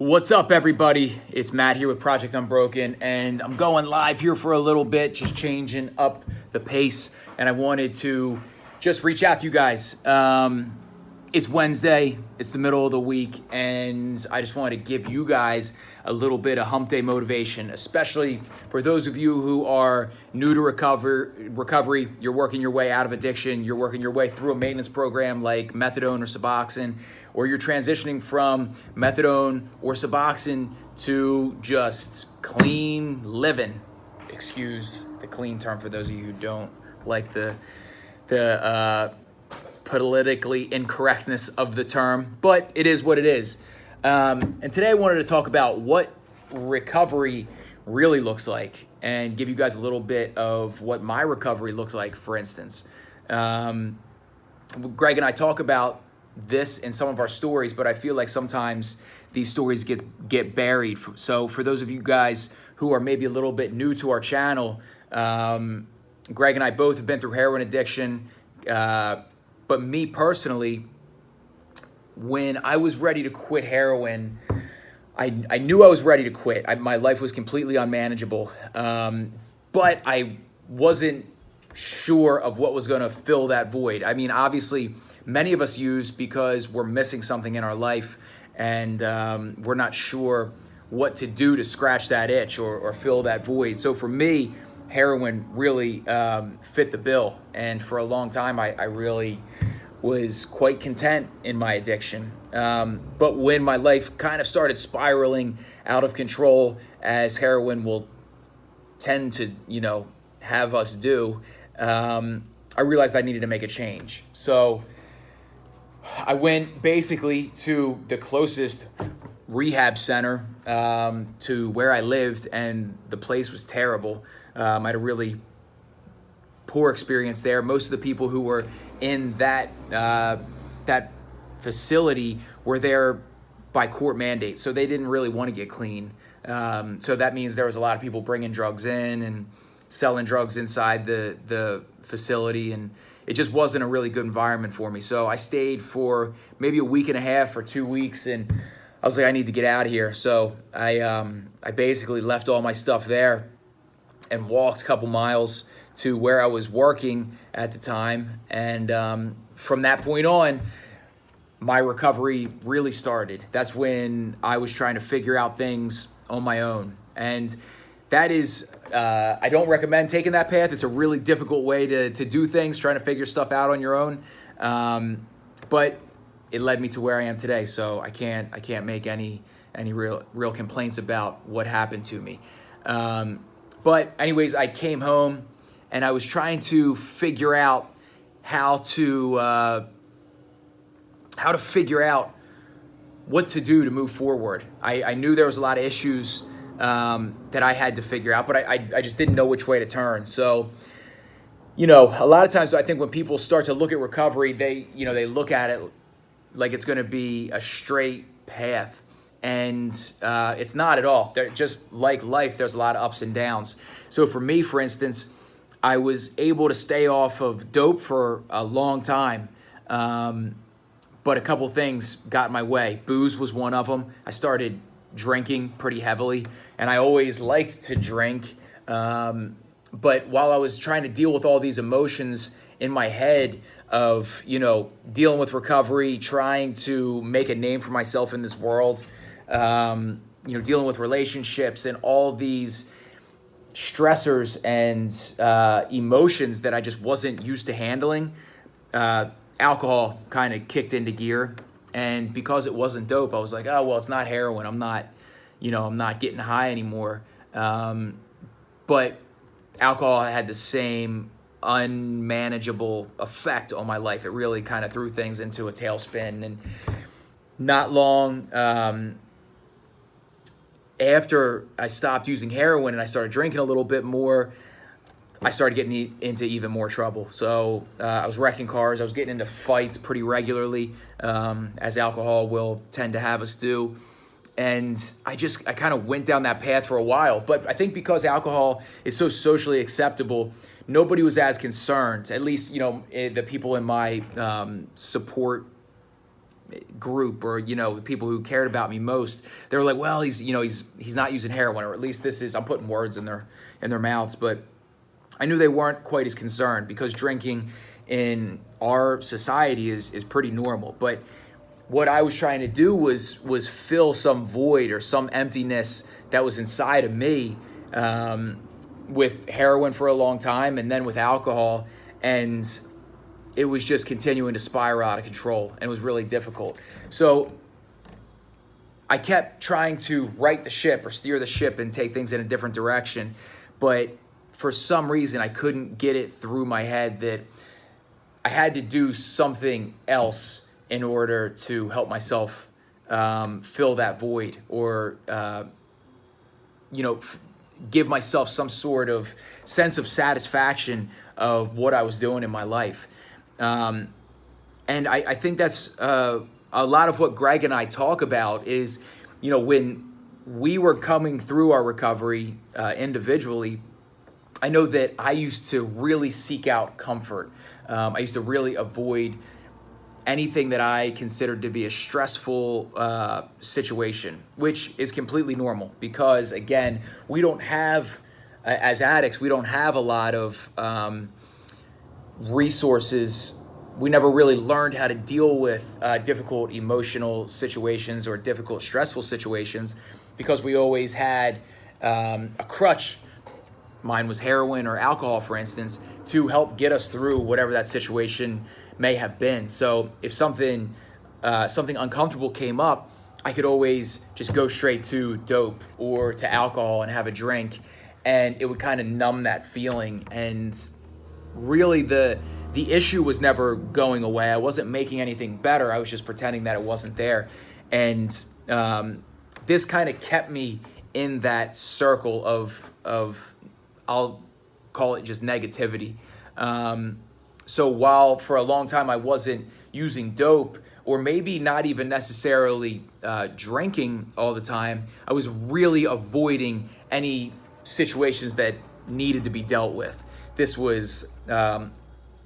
What's up, everybody? It's Matt here with Project Unbroken, and I'm going live here for a little bit, just changing up the pace. And I wanted to just reach out to you guys. It's Wednesday, it's the middle of the week, and I just wanted to give you guys a little bit of Humpday motivation, especially for those of you who are new to recovery. You're working your way out of addiction, you're working your way through a maintenance program like methadone or Suboxone, or you're transitioning from methadone or Suboxone to just clean living. Excuse the clean term for those of you who don't like the politically incorrectness of the term, but it is what it is. And today I wanted to talk about what recovery really looks like and give you guys a little bit of what my recovery looked like, for instance. Greg and I talk about this in some of our stories, but I feel like sometimes these stories get buried. So for those of you guys who are maybe a little bit new to our channel, Greg and I both have been through heroin addiction. But me personally, when I was ready to quit heroin, I knew I was ready to quit. My life was completely unmanageable, but I wasn't sure of what was going to fill that void. I mean, obviously, many of us use because we're missing something in our life, and we're not sure what to do to scratch that itch or fill that void. So for me, heroin really fit the bill, and for a long time I really was quite content in my addiction. But when my life kind of started spiraling out of control, as heroin will tend to, have us do, I realized I needed to make a change. So I went basically to the closest rehab center to where I lived, and the place was terrible. I had a really poor experience there. Most of the people who were in that facility were there by court mandate, so they didn't really want to get clean. So that means there was a lot of people bringing drugs in and selling drugs inside the facility, and it just wasn't a really good environment for me. So I stayed for maybe a week and a half or 2 weeks, and I was like, I need to get out of here. So I basically left all my stuff there and walked a couple miles to where I was working at the time. And from that point on, my recovery really started. That's when I was trying to figure out things on my own. And that is, I don't recommend taking that path. It's a really difficult way to do things, trying to figure stuff out on your own. But it led me to where I am today. So I can't make any real complaints about what happened to me. But anyways, I came home and I was trying to figure out how to figure out what to do to move forward. I knew there was a lot of issues that I had to figure out, but I just didn't know which way to turn. So, a lot of times I think when people start to look at recovery, they look at it like it's going to be a straight path. And it's not at all. Just like life, there's a lot of ups and downs. So for me, for instance, I was able to stay off of dope for a long time. But a couple things got in my way. Booze was one of them. I started drinking pretty heavily, and I always liked to drink. But while I was trying to deal with all these emotions in my head of, dealing with recovery, trying to make a name for myself in this world, dealing with relationships and all these stressors and emotions that I just wasn't used to handling, alcohol kind of kicked into gear. And because it wasn't dope, I was like, oh, well, it's not heroin. I'm not getting high anymore. But alcohol had the same unmanageable effect on my life. It really kind of threw things into a tailspin. And not long after I stopped using heroin and I started drinking a little bit more, I started getting into even more trouble. So I was wrecking cars. I was getting into fights pretty regularly, as alcohol will tend to have us do. And I kind of went down that path for a while. But I think because alcohol is so socially acceptable, nobody was as concerned. At least, the people in my support group, or the people who cared about me most, they were like, well, he's not using heroin, or at least this is, I'm putting words in their mouths, but I knew they weren't quite as concerned, because drinking in our society is pretty normal. But what I was trying to do was fill some void or some emptiness that was inside of me, with heroin for a long time, and then with alcohol, and it was just continuing to spiral out of control, and it was really difficult. So I kept trying to right the ship or steer the ship and take things in a different direction, but for some reason I couldn't get it through my head that I had to do something else in order to help myself fill that void, or give myself some sort of sense of satisfaction of what I was doing in my life. And I think that's a lot of what Greg and I talk about is, when we were coming through our recovery individually, I know that I used to really seek out comfort. I used to really avoid anything that I considered to be a stressful situation, which is completely normal, because again, we don't have, as addicts, we don't have a lot of resources. We never really learned how to deal with difficult emotional situations or difficult stressful situations, because we always had a crutch. Mine was heroin or alcohol, for instance, to help get us through whatever that situation may have been. So if something uncomfortable came up, I could always just go straight to dope or to alcohol and have a drink, and it would kind of numb that feeling. And really the issue was never going away. I wasn't making anything better. I was just pretending that it wasn't there. And this kind of kept me in that circle of I'll call it just negativity. So while for a long time I wasn't using dope, or maybe not even necessarily drinking all the time, I was really avoiding any situations that needed to be dealt with. This was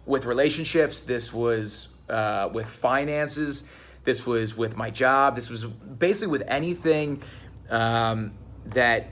with relationships, this was with finances, this was with my job, this was basically with anything that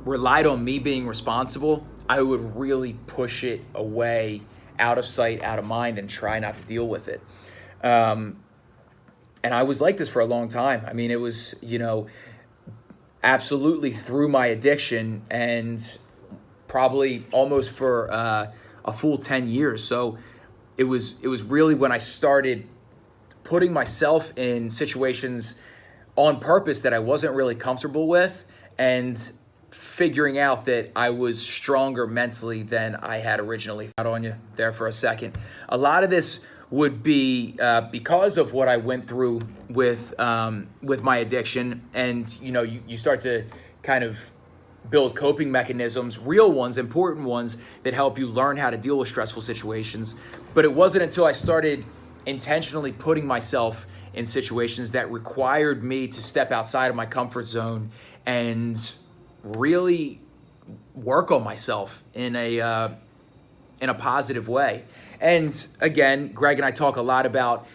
relied on me being responsible. I would really push it away, out of sight, out of mind, and try not to deal with it. And I was like this for a long time. I mean, it was, absolutely through my addiction, and probably almost for a full 10 years. So it was really when I started putting myself in situations on purpose that I wasn't really comfortable with, and figuring out that I was stronger mentally than I had originally thought. On you there for a second. A lot of this would be because of what I went through with my addiction, and you start to kind of build coping mechanisms, real ones, important ones, that help you learn how to deal with stressful situations. But it wasn't until I started intentionally putting myself in situations that required me to step outside of my comfort zone and really work on myself in a positive way. And again, Greg and I talk a lot about,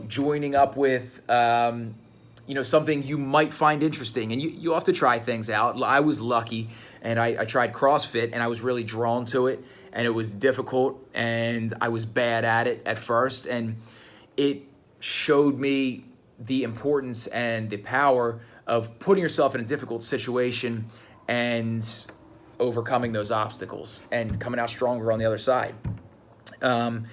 joining up with, something you might find interesting, and you have to try things out. I was lucky, and I tried CrossFit, and I was really drawn to it, and it was difficult, and I was bad at it at first, and it showed me the importance and the power of putting yourself in a difficult situation and overcoming those obstacles and coming out stronger on the other side. And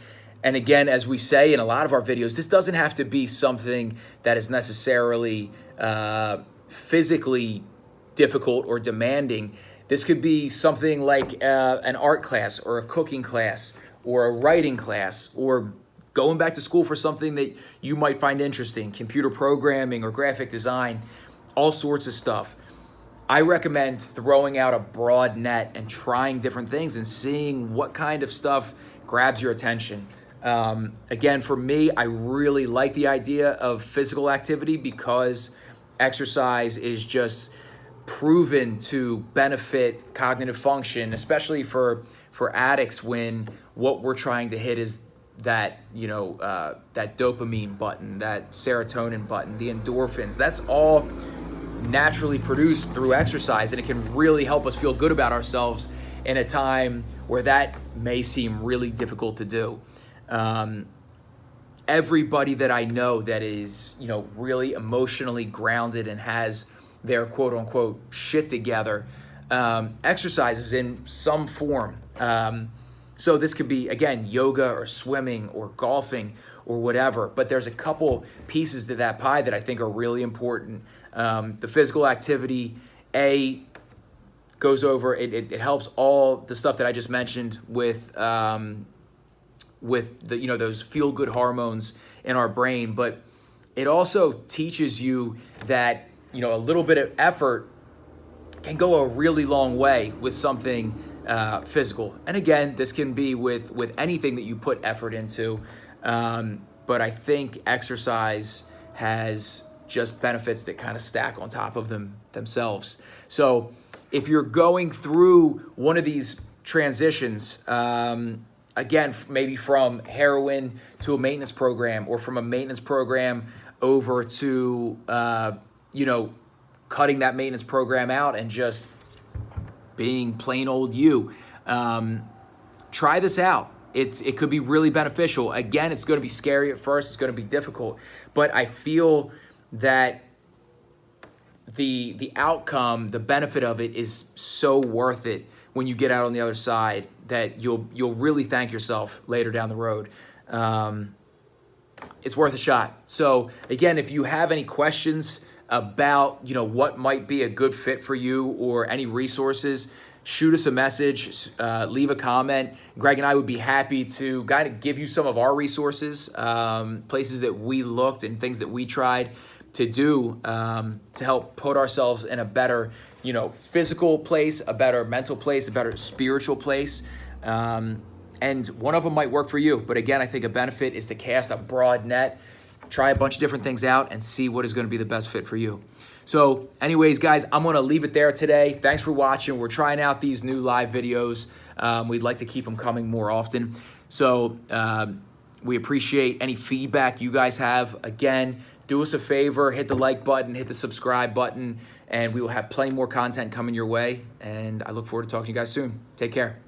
again, as we say in a lot of our videos, this doesn't have to be something that is necessarily physically difficult or demanding. This could be something like an art class, or a cooking class, or a writing class, or going back to school for something that you might find interesting, computer programming or graphic design, all sorts of stuff. I recommend throwing out a broad net and trying different things and seeing what kind of stuff grabs your attention. Again, for me, I really like the idea of physical activity, because exercise is just proven to benefit cognitive function, especially for addicts, when what we're trying to hit is that, that dopamine button, that serotonin button, the endorphins. That's all naturally produced through exercise, and it can really help us feel good about ourselves in a time where that may seem really difficult to do. Everybody that I know that is, really emotionally grounded and has their quote unquote shit together, exercises in some form. So this could be, again, yoga or swimming or golfing or whatever, but there's a couple pieces to that pie that I think are really important. The physical activity, goes over, it helps all the stuff that I just mentioned with the, those feel-good hormones in our brain, but it also teaches you that, a little bit of effort can go a really long way with something physical. And again, this can be with anything that you put effort into, but I think exercise has just benefits that kind of stack on top of themselves. So if you're going through one of these transitions, again, maybe from heroin to a maintenance program, or from a maintenance program over to, cutting that maintenance program out and just being plain old you, try this out. It could be really beneficial. Again, it's going to be scary at first. It's going to be difficult, but I feel that the outcome, the benefit of it is so worth it when you get out on the other side, that you'll really thank yourself later down the road. It's worth a shot. So again, if you have any questions about what might be a good fit for you, or any resources, shoot us a message, leave a comment. Greg and I would be happy to kind of give you some of our resources, places that we looked and things that we tried to do to help put ourselves in a better, physical place, a better mental place, a better spiritual place. And one of them might work for you. But again, I think a benefit is to cast a broad net, try a bunch of different things out, and see what is going to be the best fit for you. So anyways, guys, I'm going to leave it there today. Thanks for watching. We're trying out these new live videos. We'd like to keep them coming more often. So we appreciate any feedback you guys have. Again, do us a favor, hit the like button, hit the subscribe button, and we will have plenty more content coming your way. And I look forward to talking to you guys soon. Take care.